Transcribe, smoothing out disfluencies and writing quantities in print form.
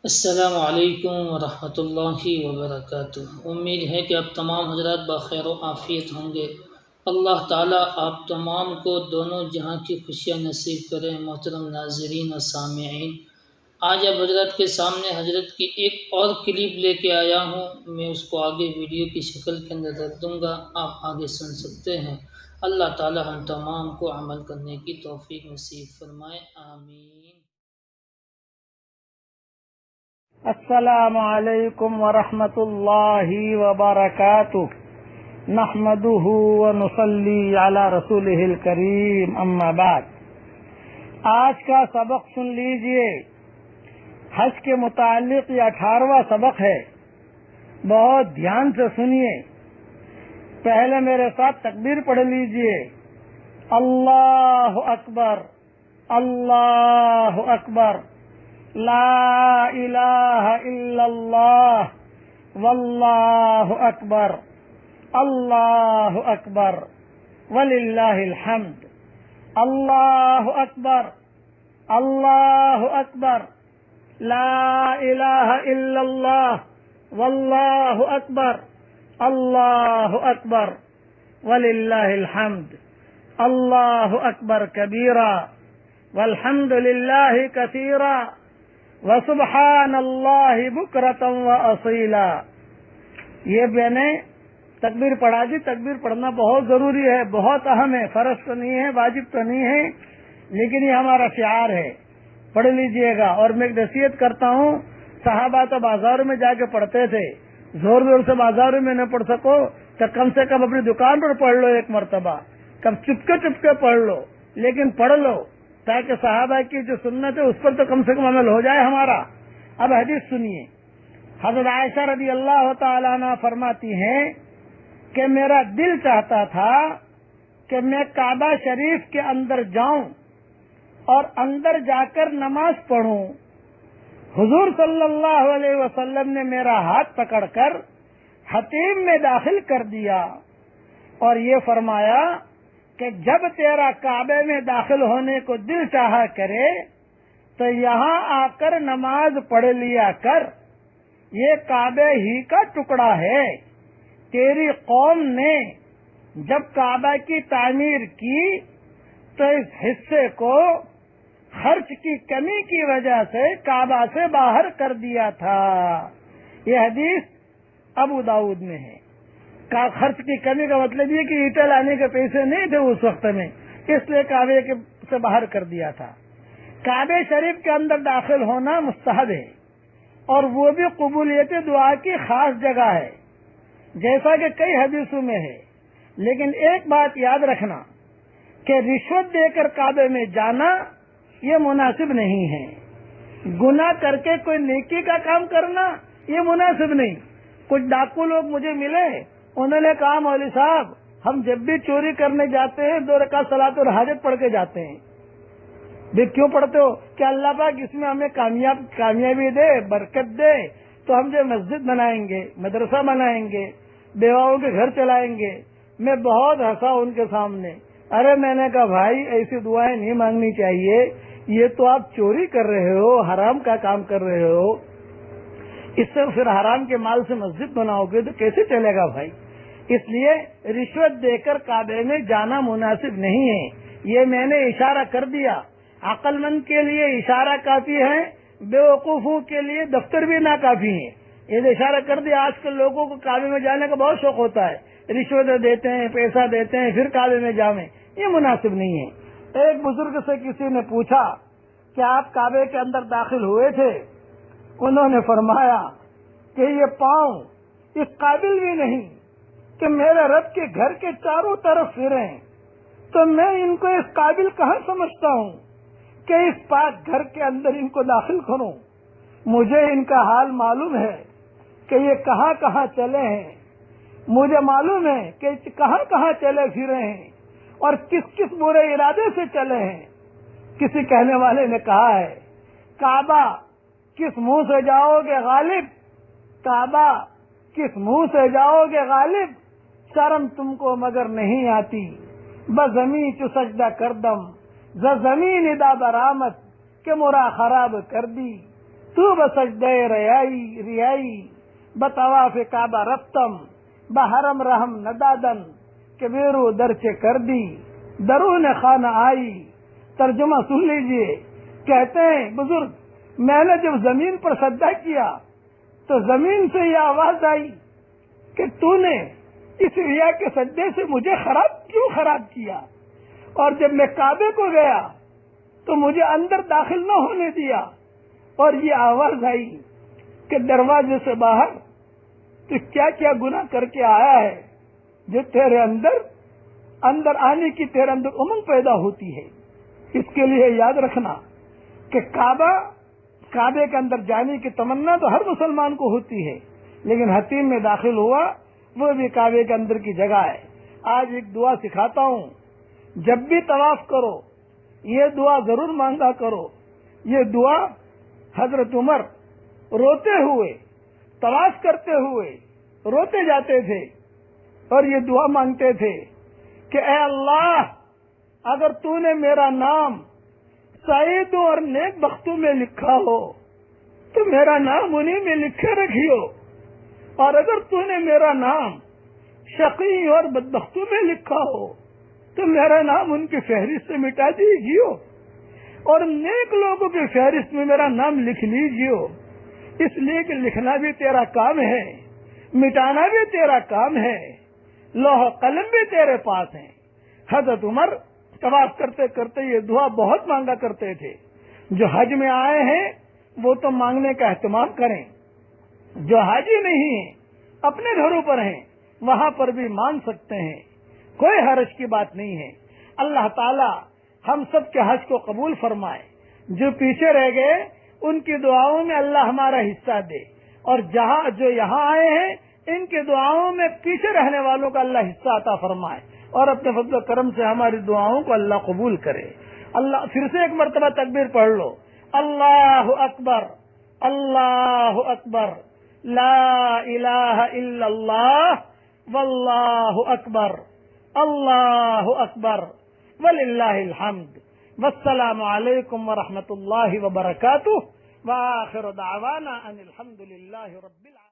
السلام علیکم ورحمۃ اللہ وبرکاتہ۔ امید ہے کہ آپ تمام حضرات بخیر و عافیت ہوں گے۔ اللہ تعالیٰ آپ تمام کو دونوں جہاں کی خوشیاں نصیب کریں۔ محترم ناظرین و سامعین، آج اب حضرات کے سامنے حضرت کی ایک اور کلپ لے کے آیا ہوں۔ میں اس کو آگے ویڈیو کی شکل کے اندر رکھ دوں گا، آپ آگے سن سکتے ہیں۔ اللہ تعالیٰ ہم تمام کو عمل کرنے کی توفیق نصیب فرمائے، آمین۔ السلام علیکم ورحمۃ اللہ وبرکاتہ، نحمده ونصلی علی رسولہ الکریم، اما بعد۔ آج کا سبق سن لیجئے، حج کے متعلق یہ 18واں سبق ہے۔ بہت دھیان سے سنیے۔ پہلے میرے ساتھ تکبیر پڑھ لیجئے۔ اللہ اکبر، اللہ اکبر، لا الہ الا اللہ، واللہ اکبر، اللہ اکبر، وللہ الحمد، اللہ اکبر، اللہ اکبر، لا الہ الا اللہ، واللہ اکبر، اللہ اکبر، وللہ الحمد، اللہ اکبر کبیرا، والحمد للہ کثیرا، وسبحان اللہ بکرۃ واصیلا۔ یہ میں نے تکبیر پڑھا دی۔ تکبیر پڑھنا بہت ضروری ہے، بہت اہم ہے، فرض تو نہیں ہے، واجب تو نہیں ہے، لیکن یہ ہمارا شعار ہے، پڑھ لیجئے گا۔ اور میں ایک نصیحت کرتا ہوں، صحابہ تو بازاروں میں جا کے پڑھتے تھے، زور زور سے بازاروں میں نہ پڑھ سکو تو کم سے کم اپنی دکان پر پڑھ لو ایک مرتبہ، کم چپکے پڑھ لو، لیکن پڑھ لو، تاکہ صحابہ کی جو سنت ہے اس پر تو کم سے کم عمل ہو جائے ہمارا۔ اب حدیث سنیے۔ حضرت عائشہ رضی اللہ تعالی عنہ فرماتی ہیں کہ میرا دل چاہتا تھا کہ میں کعبہ شریف کے اندر جاؤں اور اندر جا کر نماز پڑھوں۔ حضور صلی اللہ علیہ وسلم نے میرا ہاتھ پکڑ کر حتیم میں داخل کر دیا اور یہ فرمایا کہ جب تیرا کعبے میں داخل ہونے کو دل چاہا کرے تو یہاں آ کر نماز پڑھ لیا کر، یہ کعبے ہی کا ٹکڑا ہے۔ تیری قوم نے جب کعبہ کی تعمیر کی تو اس حصے کو خرچ کی کمی کی وجہ سے کعبہ سے باہر کر دیا تھا۔ یہ حدیث ابو داؤد میں ہے۔ خرچ کی کمی کا مطلب یہ کہ اینٹیں لانے کے پیسے نہیں تھے اس وقت میں، اس لیے کعبے سے باہر کر دیا تھا۔ کعبے شریف کے اندر داخل ہونا مستحب ہے، اور وہ بھی قبولیت دعا کی خاص جگہ ہے، جیسا کہ کئی حدیثوں میں ہے۔ لیکن ایک بات یاد رکھنا کہ رشوت دے کر کعبے میں جانا یہ مناسب نہیں ہے۔ گناہ کر کے کوئی نیکی کا کام کرنا یہ مناسب نہیں۔ کچھ ڈاکو لوگ مجھے ملے، انہوں نے کہا مولوی صاحب ہم جب بھی چوری کرنے جاتے ہیں 2 رکعت صلاۃ الحاجت پڑھ کے جاتے ہیں۔ بھی کیوں پڑھتے ہو؟ کہ اللہ پاک اس میں ہمیں کامیابی دے، برکت دے، تو ہم جو مسجد بنائیں گے، مدرسہ بنائیں گے، بیواؤں کے گھر چلائیں گے۔ میں بہت ہنسا ان کے سامنے۔ ارے میں نے کہا بھائی ایسی دعائیں نہیں مانگنی چاہیے، یہ تو آپ چوری کر رہے ہو، حرام کا کام کر رہے ہو، اس سے پھر حرام کے مال سے مسجد بناؤ گے تو کیسے چلے گا بھائی؟ اس لیے رشوت دے کر کعبے میں جانا مناسب نہیں ہے۔ یہ میں نے اشارہ کر دیا۔ عقل مند کے لیے اشارہ کافی ہے، بے وقوفوں کے لیے دفتر بھی ناکافی ہے۔ یہ اشارہ کر دیا۔ آج کل لوگوں کو کعبے میں جانے کا بہت شوق ہوتا ہے، رشوت دیتے ہیں، پیسہ دیتے ہیں، پھر کعبے میں جائیں، یہ مناسب نہیں ہے۔ ایک بزرگ سے کسی نے پوچھا کہ آپ کعبے کے اندر داخل ہوئے تھے؟ انہوں نے فرمایا کہ یہ پاؤں اس قابل بھی نہیں کہ میرے رب کے گھر کے چاروں طرف پھریں، تو میں ان کو اس قابل کہاں سمجھتا ہوں کہ اس پاک گھر کے اندر ان کو داخل کروں۔ مجھے ان کا حال معلوم ہے کہ یہ کہاں کہاں چلے ہیں، مجھے معلوم ہے کہ کہاں کہاں چلے پھرے ہیں اور کس کس برے ارادے سے چلے ہیں۔ کسی کہنے والے نے کہا ہے کعبہ کس منہ سے جاؤ گے غالب، کعبہ کس منہ سے جاؤ گے غالب، شرم تم کو مگر نہیں آتی، بزمیں چو سجدہ کردم ز زمین دا برآمد کہ مرا خراب کر دی، تو بسجدہ ریائی بطواف کعبہ رفتم بحرم رحم ندادن کہ میرو درچے کر دی درون خانہ آئی. ترجمہ سن لیجئے. کہتے ہیں بزرگ میں نے جب زمین پر سجدہ کیا تو زمین سے یہ آواز آئی کہ تو نے اس ریا کے سجدے سے مجھے کیوں خراب کیا. اور جب میں کعبے کو گیا تو مجھے اندر داخل نہ ہونے دیا اور یہ آواز آئی کہ دروازے سے باہر تو کیا کیا گناہ کر کے آیا ہے جو تیرے اندر آنے کی تیرے اندر امنگ پیدا ہوتی ہے. اس کے لیے یاد رکھنا کہ کعبے کے اندر جانے کی تمنا تو ہر مسلمان کو ہوتی ہے، لیکن حتیم میں داخل ہوا وہ بھی کعبے کے اندر کی جگہ ہے. آج ایک دعا سکھاتا ہوں، جب بھی طواف کرو یہ دعا ضرور مانگا کرو. یہ دعا حضرت عمر روتے ہوئے طواف کرتے ہوئے روتے جاتے تھے اور یہ دعا مانگتے تھے کہ اے اللہ، اگر تو نے میرا نام سعیدوں اور نیک بختوں میں لکھا ہو تو میرا نام انہیں میں لکھے رکھیو، اور اگر تو نے میرا نام شقی اور بدبختوں میں لکھا ہو تو میرا نام ان کی فہرست سے مٹا دیجیو، اور نیک لوگوں کی فہرست میں میرا نام لکھ لیجیو. اس لیے کہ لکھنا بھی تیرا کام ہے، مٹانا بھی تیرا کام ہے، لوح قلم بھی تیرے پاس ہیں. حضرت عمر طواف کرتے کرتے یہ دعا بہت مانگا کرتے تھے. جو حج میں آئے ہیں وہ تو مانگنے کا اہتمام کریں، جو حاجی نہیں ہیں اپنے گھروں پر ہیں وہاں پر بھی مانگ سکتے ہیں، کوئی حرج کی بات نہیں ہے. اللہ تعالی ہم سب کے حج کو قبول فرمائے. جو پیچھے رہ گئے ان کی دعاؤں میں اللہ ہمارا حصہ دے، اور جو یہاں آئے ہیں ان کی دعاؤں میں پیچھے رہنے والوں کا اللہ حصہ عطا فرمائے، اور اپنے فضل و کرم سے ہماری دعاؤں کو اللہ قبول کرے. اللہ پھر سے ایک مرتبہ تکبیر پڑھ لو. اللہ اکبر، اللہ اکبر، لا الہ الا اللہ، واللہ اکبر، اللہ اکبر، وللہ الحمد. والسلام علیکم ورحمۃ اللہ وبرکاتہ، وآخر دعوانا ان الحمد للہ رب العالمین.